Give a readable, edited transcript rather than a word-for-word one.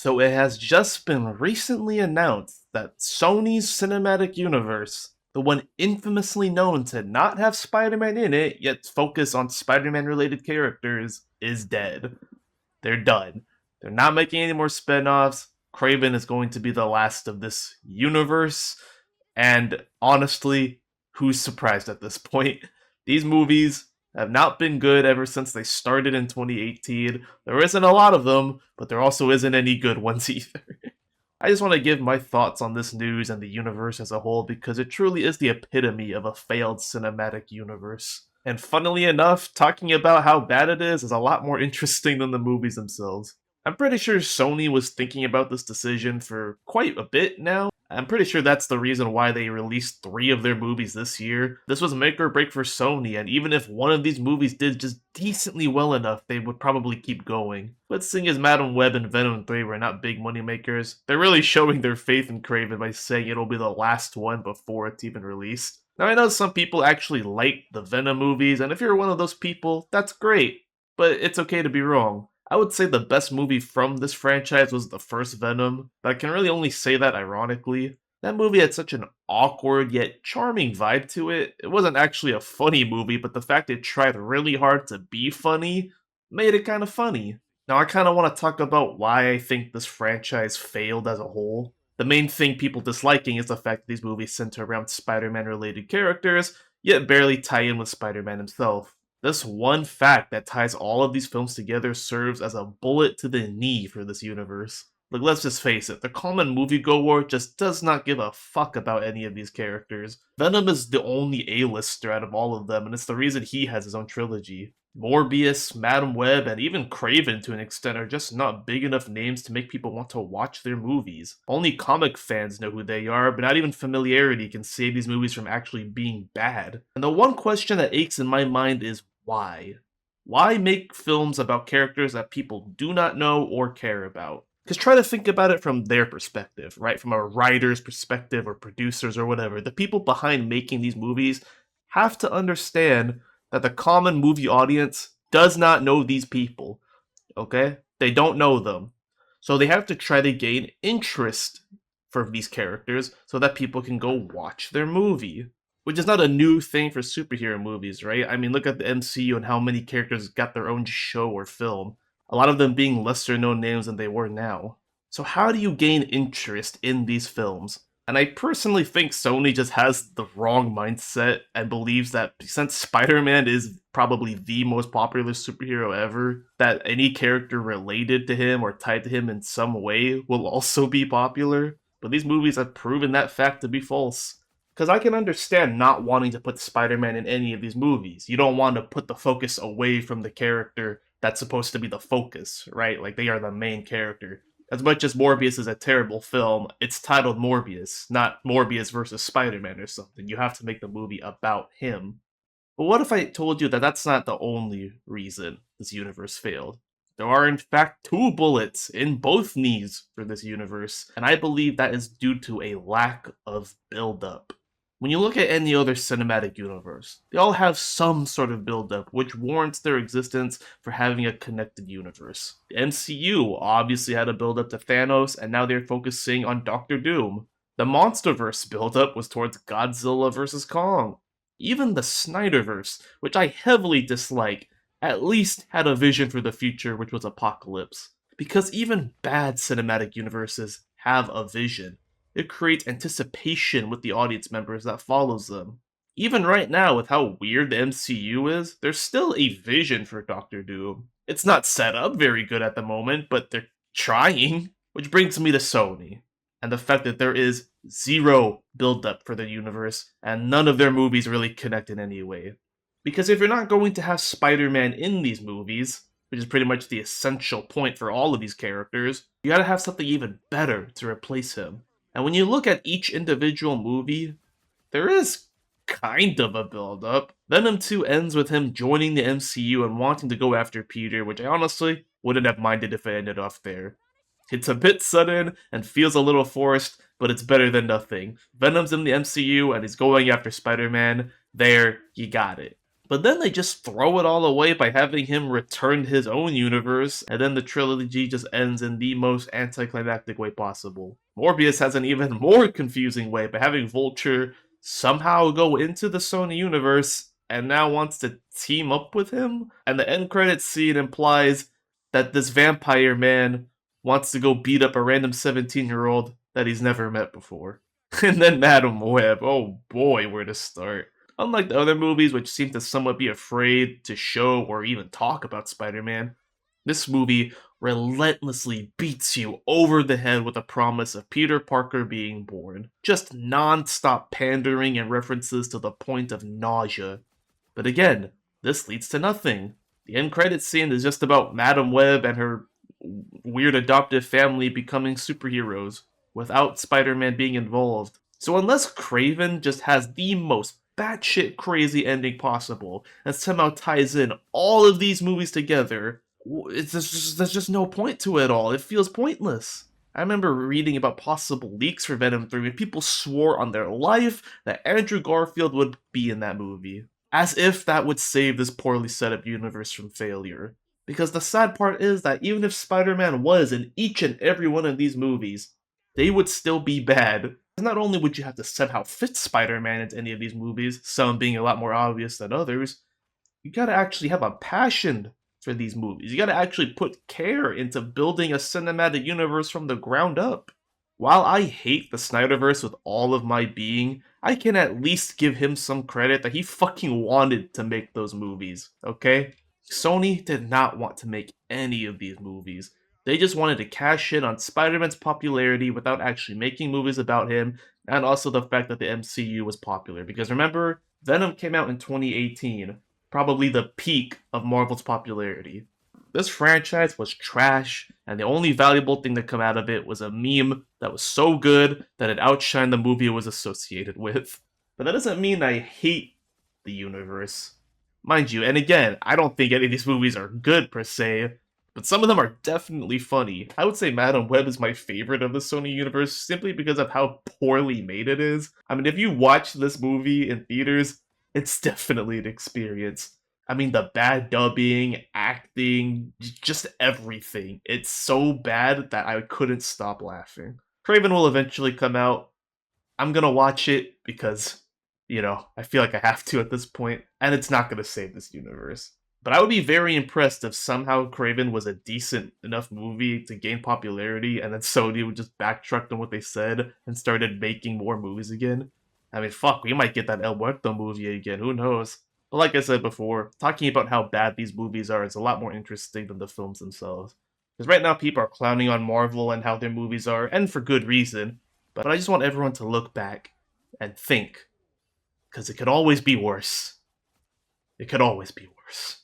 So it has just been recently announced that Sony's cinematic universe, the one infamously known to not have Spider-Man in it, yet focus on Spider-Man related characters, is dead. They're done. They're not making any more spin-offs. Craven is going to be the last of this universe. And honestly, who's surprised at this point? These movies have not been good ever since they started in 2018. There isn't a lot of them, but there also isn't any good ones either. I just want to give my thoughts on this news and the universe as a whole because it truly is the epitome of a failed cinematic universe. And funnily enough, talking about how bad it is a lot more interesting than the movies themselves. I'm pretty sure Sony was thinking about this decision for quite a bit now. I'm pretty sure that's the reason why they released 3 of their movies this year. This was make or break for Sony, and even if one of these movies did just decently well enough, they would probably keep going. But seeing as Madam Web and Venom 3 were not big moneymakers, they're really showing their faith in Craven by saying it'll be the last one before it's even released. Now I know some people actually like the Venom movies, and if you're one of those people, that's great, but it's okay to be wrong. I would say the best movie from this franchise was the first Venom, but I can really only say that ironically. That movie had such an awkward yet charming vibe to it. It wasn't actually a funny movie, but the fact it tried really hard to be funny made it kind of funny. Now I kind of want to talk about why I think this franchise failed as a whole. The main thing people disliking is the fact that these movies center around Spider-Man related characters, yet barely tie in with Spider-Man himself. This one fact that ties all of these films together serves as a bullet to the knee for this universe. Like, let's just face it, the common moviegoer just does not give a fuck about any of these characters. Venom is the only A-lister out of all of them, and it's the reason he has his own trilogy. Morbius, Madam Web, and even Craven to an extent are just not big enough names to make people want to watch their movies. Only comic fans know who they are, but not even familiarity can save these movies from actually being bad. And the one question that aches in my mind is why? Why make films about characters that people do not know or care about? Because try to think about it from their perspective, right? From a writer's perspective or producers or whatever. The people behind making these movies have to understand that the common movie audience does not know these people, okay? They don't know them. So they have to try to gain interest for these characters so that people can go watch their movie. Which is not a new thing for superhero movies, right? I mean, look at the MCU and how many characters got their own show or film. A lot of them being lesser known names than they were now. So how do you gain interest in these films? And I personally think Sony just has the wrong mindset and believes that since Spider-Man is probably the most popular superhero ever, that any character related to him or tied to him in some way will also be popular. But these movies have proven that fact to be false. Because I can understand not wanting to put Spider-Man in any of these movies. You don't want to put the focus away from the character that's supposed to be the focus, right? Like, they are the main character. As much as Morbius is a terrible film, it's titled Morbius, not Morbius versus Spider-Man or something. You have to make the movie about him. But what if I told you that that's not the only reason this universe failed? There are in fact 2 bullets in both knees for this universe, and I believe that is due to a lack of build-up. When you look at any other cinematic universe, they all have some sort of build-up which warrants their existence for having a connected universe. The MCU obviously had a build-up to Thanos, and now they're focusing on Doctor Doom. The Monsterverse build-up was towards Godzilla vs. Kong. Even the Snyderverse, which I heavily dislike, at least had a vision for the future which was Apocalypse. Because even bad cinematic universes have a vision. It creates anticipation with the audience members that follows them. Even right now, with how weird the MCU is, there's still a vision for Doctor Doom. It's not set up very good at the moment, but they're trying. Which brings me to Sony, and the fact that there is zero build-up for the universe, and none of their movies really connect in any way. Because if you're not going to have Spider-Man in these movies, which is pretty much the essential point for all of these characters, you gotta have something even better to replace him. And when you look at each individual movie, there is kind of a build-up. Venom 2 ends with him joining the MCU and wanting to go after Peter, which I honestly wouldn't have minded if it ended off there. It's a bit sudden and feels a little forced, but it's better than nothing. Venom's in the MCU and he's going after Spider-Man. There, you got it. But then they just throw it all away by having him return his own universe, and then the trilogy just ends in the most anticlimactic way possible. Morbius has an even more confusing way by having Vulture somehow go into the Sony universe and now wants to team up with him, and the end credits scene implies that this vampire man wants to go beat up a random 17-year-old that he's never met before. And then Madam Web, oh boy, where to start. Unlike the other movies, which seem to somewhat be afraid to show or even talk about Spider Man, this movie relentlessly beats you over the head with the promise of Peter Parker being born. Just non stop pandering and references to the point of nausea. But again, this leads to nothing. The end credits scene is just about Madam Web and her weird adoptive family becoming superheroes without Spider Man being involved. So, unless Craven just has the most batshit crazy ending possible and somehow ties in all of these movies together, there's just no point to it all. It feels pointless. I remember reading about possible leaks for Venom 3 and people swore on their life that Andrew Garfield would be in that movie. As if that would save this poorly set up universe from failure. Because the sad part is that even if Spider Man was in each and every one of these movies, they would still be bad. Not only would you have to somehow fit Spider Man into any of these movies, some being a lot more obvious than others, you gotta actually have a passion for these movies. You gotta actually put care into building a cinematic universe from the ground up. While I hate the Snyderverse with all of my being, I can at least give him some credit that he fucking wanted to make those movies, okay? Sony did not want to make any of these movies. They just wanted to cash in on Spider Man's popularity without actually making movies about him, and also the fact that the MCU was popular. Because remember, Venom came out in 2018, probably the peak of Marvel's popularity. This franchise was trash, and the only valuable thing that come out of it was a meme that was so good that it outshined the movie it was associated with. But that doesn't mean I hate the universe. Mind you, and again, I don't think any of these movies are good per se, but some of them are definitely funny. I would say Madam Web is my favorite of the Sony universe simply because of how poorly made it is. I mean, if you watch this movie in theaters, it's definitely an experience. I mean, the bad dubbing, acting, just everything. It's so bad that I couldn't stop laughing. Craven will eventually come out. I'm gonna watch it because, I feel like I have to at this point, and it's not gonna save this universe. But I would be very impressed if somehow Craven was a decent enough movie to gain popularity, and then Sony would just backtrack on what they said and started making more movies again. I mean, fuck, we might get that El Muerto movie again, who knows? But like I said before, talking about how bad these movies are is a lot more interesting than the films themselves. Because right now people are clowning on Marvel and how their movies are, and for good reason, but I just want everyone to look back and think, because it could always be worse. It could always be worse.